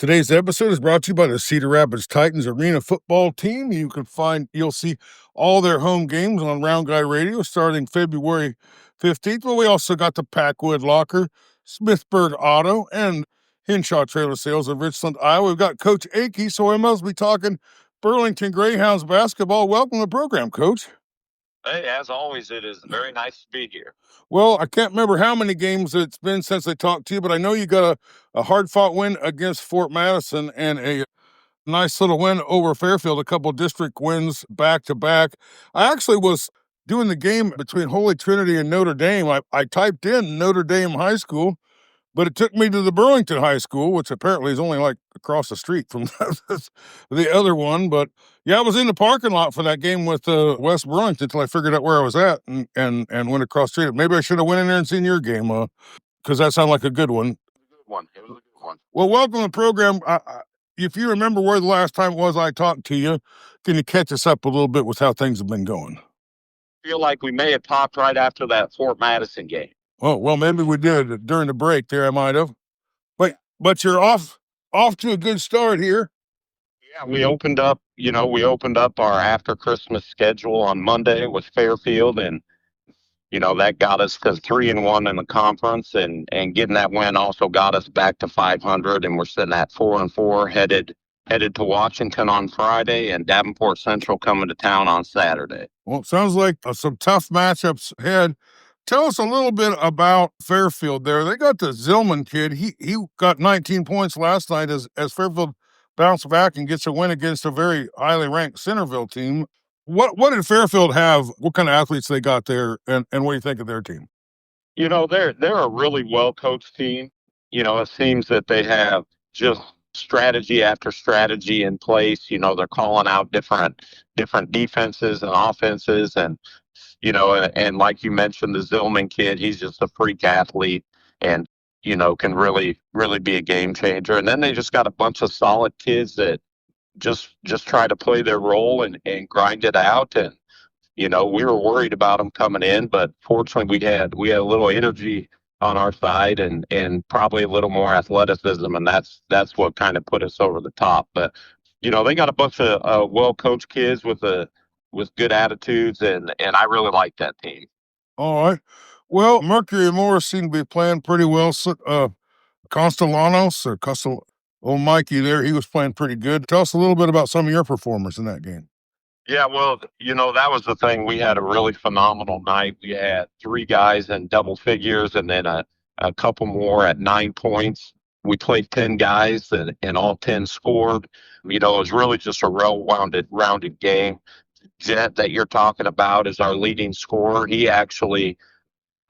Today's episode is brought to you by the Cedar Rapids Titans Arena football team. You'll see all their home games on Round Guy Radio starting February 15th. Well, we also got the Packwood Locker, Smithburg Auto, and Henshaw Trailer Sales of Richland, Iowa. We've got Coach Akey, so we must be talking Burlington Greyhounds basketball. Welcome to the program, Coach. Hey, as always, it is very nice to be here. Well, I can't remember how many games it's been since I talked to you, but I know you got a hard-fought win against Fort Madison and a nice little win over Fairfield, a couple district wins back-to-back. I actually was doing the game between Holy Trinity and Notre Dame. I typed in Notre Dame High School, but it took me to the Burlington High School, which apparently is only like across the street from the other one. But yeah, I was in the parking lot for that game with West Burlington until I figured out where I was at and went across the street. Maybe I should have went in there and seen your game because that sounded like a good one. It was a good one. Well, welcome to the program. If you remember where the last time was I talked to you, can you catch us up a little bit with how things have been going? I feel like we may have talked right after that Fort Madison game. Oh, well, maybe we did during the break there. I might have. But you're off to a good start here. Yeah, we opened up our after Christmas schedule on Monday with Fairfield, and that got us to 3-1 in the conference, and getting that win also got us back to 500, and we're sitting at 4-4, headed to Washington on Friday, and Davenport Central coming to town on Saturday. Well, it sounds like some tough matchups ahead. Tell us a little bit about Fairfield there. They got the Zillman kid. He got 19 points last night as Fairfield bounced back and gets a win against a very highly ranked Centerville team. What did Fairfield have? What kind of athletes they got there, and what do you think of their team? They're a really well-coached team. It seems that they have just strategy after strategy in place. They're calling out different defenses and offenses, and and like you mentioned, the Zillman kid, he's just a freak athlete and, can really, really be a game changer. And then they just got a bunch of solid kids that just try to play their role and grind it out. And, we were worried about them coming in, but fortunately we had a little energy on our side and probably a little more athleticism. And that's what kind of put us over the top. But, they got a bunch of well-coached kids with good attitudes, and I really like that team. All right. Well, Mercury and Morris seem to be playing pretty well. Mikey there, he was playing pretty good. Tell us a little bit about some of your performers in that game. Yeah, well, that was the thing. We had a really phenomenal night. We had 3 guys in double figures and then a couple more at 9 points. We played 10 guys and all 10 scored. It was really just a rounded game. Jet that you're talking about is our leading scorer.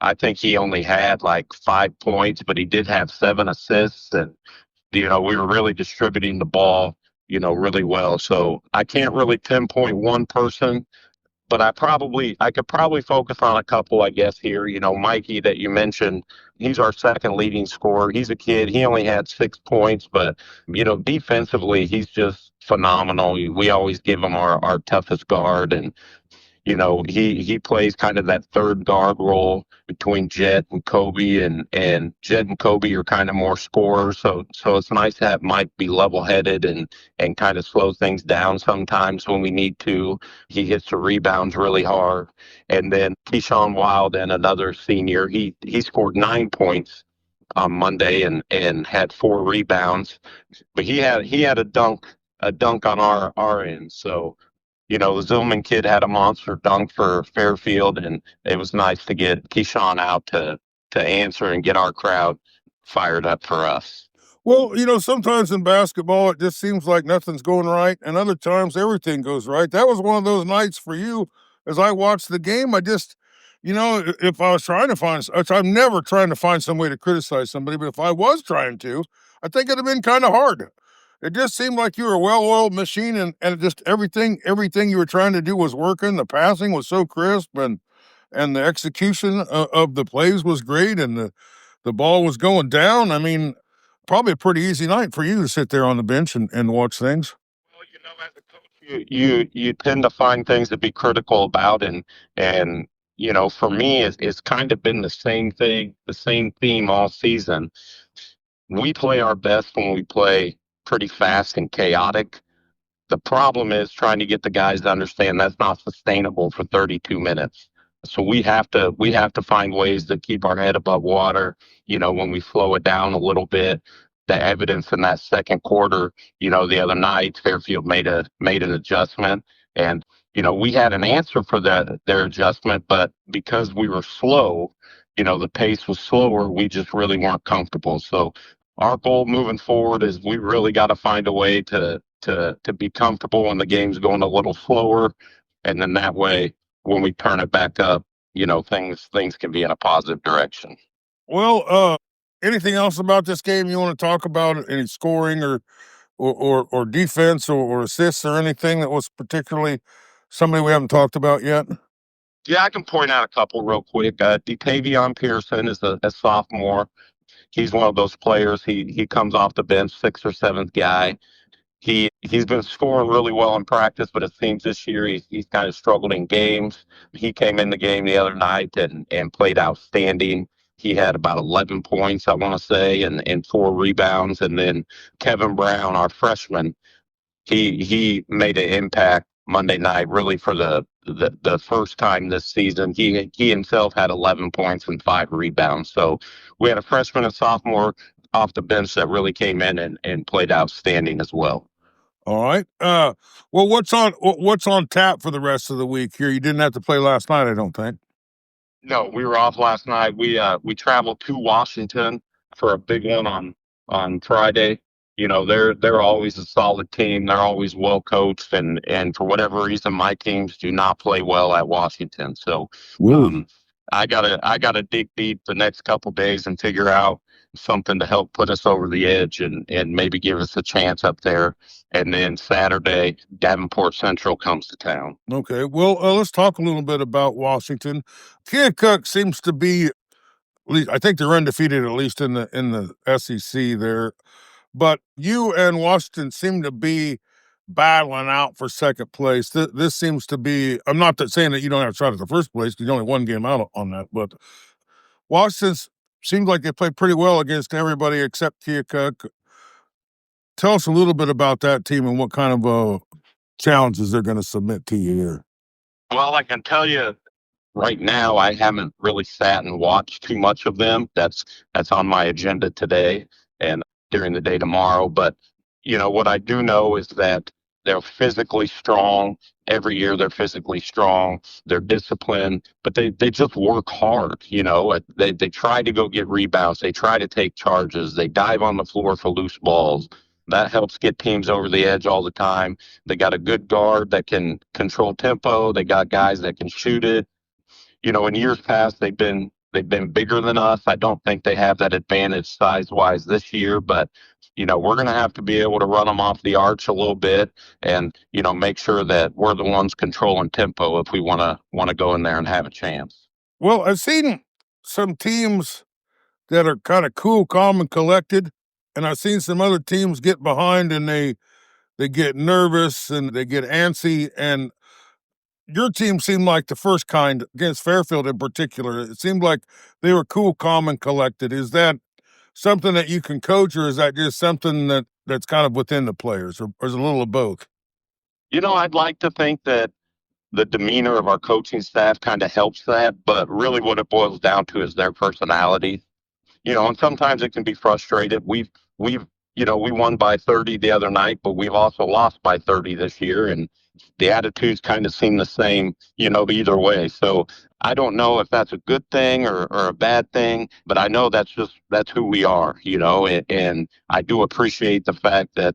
I think he only had like 5 points, but he did have 7 assists, and we were really distributing the ball, really well. So I can't really pinpoint one person, but I could probably focus on a couple, I guess, here. Mikey that you mentioned, he's our second leading scorer. He's a kid. He only had 6 points, but defensively, he's just phenomenal. We always give him our toughest guard, and he plays kind of that third guard role between Jet and Kobe, and Jet and Kobe are kind of more scorers. So it's nice to have Mike be level-headed and kind of slow things down sometimes when we need to. He hits the rebounds really hard. And then Keyshawn Wild, and another senior, he scored 9 points on Monday and had 4 rebounds. But he had a dunk on our end. So the Zillman kid had a monster dunk for Fairfield, and it was nice to get Keyshawn out to answer and get our crowd fired up for us. Well, sometimes in basketball, it just seems like nothing's going right, and other times everything goes right. That was one of those nights for you. As I watched the game, I just, if I was trying to find, I'm never trying to find some way to criticize somebody, but if I was trying to, I think it'd have been kind of hard. It just seemed like you were a well-oiled machine, and just everything you were trying to do was working. The passing was so crisp, and the execution of the plays was great, and the ball was going down. I mean, probably a pretty easy night for you to sit there on the bench and watch things. Well, as a coach, you tend to find things to be critical about, and for me, it's kind of been the same thing, the same theme all season. We play our best when we play pretty fast and chaotic. The problem is trying to get the guys to understand that's not sustainable for 32 minutes. So we have to find ways to keep our head above water. When we slow it down a little bit, the evidence in that second quarter, the other night, Fairfield made an adjustment, and we had an answer for their adjustment, but because we were slow, the pace was slower. We just really weren't comfortable. So our goal moving forward is we really got to find a way to be comfortable when the game's going a little slower, and then that way when we turn it back up, things can be in a positive direction. Well, anything else about this game you want to talk about? Any scoring or defense or assists or anything that was particularly somebody we haven't talked about yet? Yeah, I can point out a couple real quick. Detavion Pearson is a sophomore. He's one of those players. He comes off the bench, sixth or seventh guy. He's been scoring really well in practice, but it seems this year he's kind of struggled in games. He came in the game the other night and played outstanding. He had about 11 points, I want to say, and 4 rebounds. And then Kevin Brown, our freshman, he made an impact Monday night, really for the first time this season. He himself had 11 points and 5 rebounds. So we had a freshman and sophomore off the bench that really came in and played outstanding as well. All right. Well, what's on tap for the rest of the week here? You didn't have to play last night, I don't think. No, we were off last night. We traveled to Washington for a big one on Friday. They're always a solid team. They're always well coached, and for whatever reason, my teams do not play well at Washington. So I gotta dig deep the next couple days and figure out something to help put us over the edge and maybe give us a chance up there. And then Saturday, Davenport Central comes to town. Okay. Well, let's talk a little bit about Washington. Keokuk seems to be, at least I think they're undefeated, at least in the SEC there. But you and Washington seem to be battling out for second place. This seems to be. I'm not saying that you don't have a shot at the first place because you only one game out on that, but Washington seems like they played pretty well against everybody except Keokuk. Tell us a little bit about that team and what kind of challenges they're going to submit to you here. Well, I can tell you right now, I haven't really sat and watched too much of them. That's on my agenda today and during the day tomorrow. But what I do know is that they're physically strong. Every year they're physically strong. They're disciplined, but they just work hard. They try to go get rebounds. They try to take charges. They dive on the floor for loose balls. That helps get teams over the edge all the time. They got a good guard that can control tempo. They got guys that can shoot it. In years past, they've been bigger than us. I don't think they have that advantage size wise this year, but we're going to have to be able to run them off the arch a little bit and make sure that we're the ones controlling tempo if we want to go in there and have a chance. Well, I've seen some teams that are kind of cool, calm, and collected, and I've seen some other teams get behind and they get nervous and they get antsy. And your team seemed like the first kind against Fairfield in particular. It seemed like they were cool, calm, and collected. Is that something that you can coach, or is that just something that's kind of within the players, or is it a little of both? I'd like to think that the demeanor of our coaching staff kind of helps that, but really what it boils down to is their personality. And sometimes it can be frustrated. We won by 30 the other night, but we've also lost by 30 this year, and the attitudes kind of seem the same, either way. So I don't know if that's a good thing or a bad thing, but I know that's who we are, and I do appreciate the fact that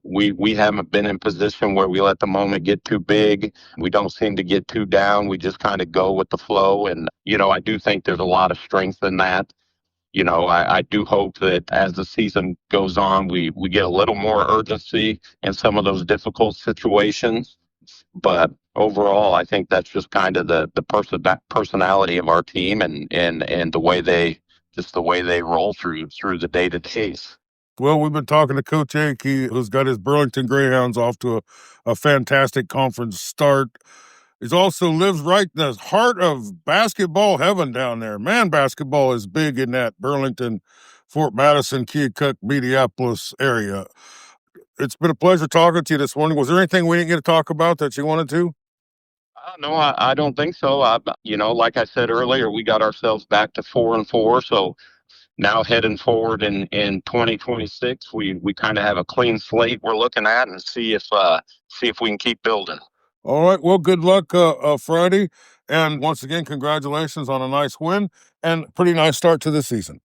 we haven't been in position where we let the moment get too big. We don't seem to get too down. We just kind of go with the flow. And, I do think there's a lot of strength in that. I do hope that as the season goes on, we get a little more urgency in some of those difficult situations. But overall, I think that's just kind of the personality of our team and the way they roll through the day to days. Well, we've been talking to Coach Akey, who's got his Burlington Greyhounds off to a fantastic conference start. He also lives right in the heart of basketball heaven down there. Man, basketball is big in that Burlington, Fort Madison, Keokuk, Mediapolis area. It's been a pleasure talking to you this morning. Was there anything we didn't get to talk about that you wanted to? No, I don't think so. Like I said earlier, we got ourselves back to 4-4. So now heading forward in 2026, we kind of have a clean slate we're looking at and see if we can keep building. All right. Well, good luck Friday. And once again, congratulations on a nice win and pretty nice start to the season.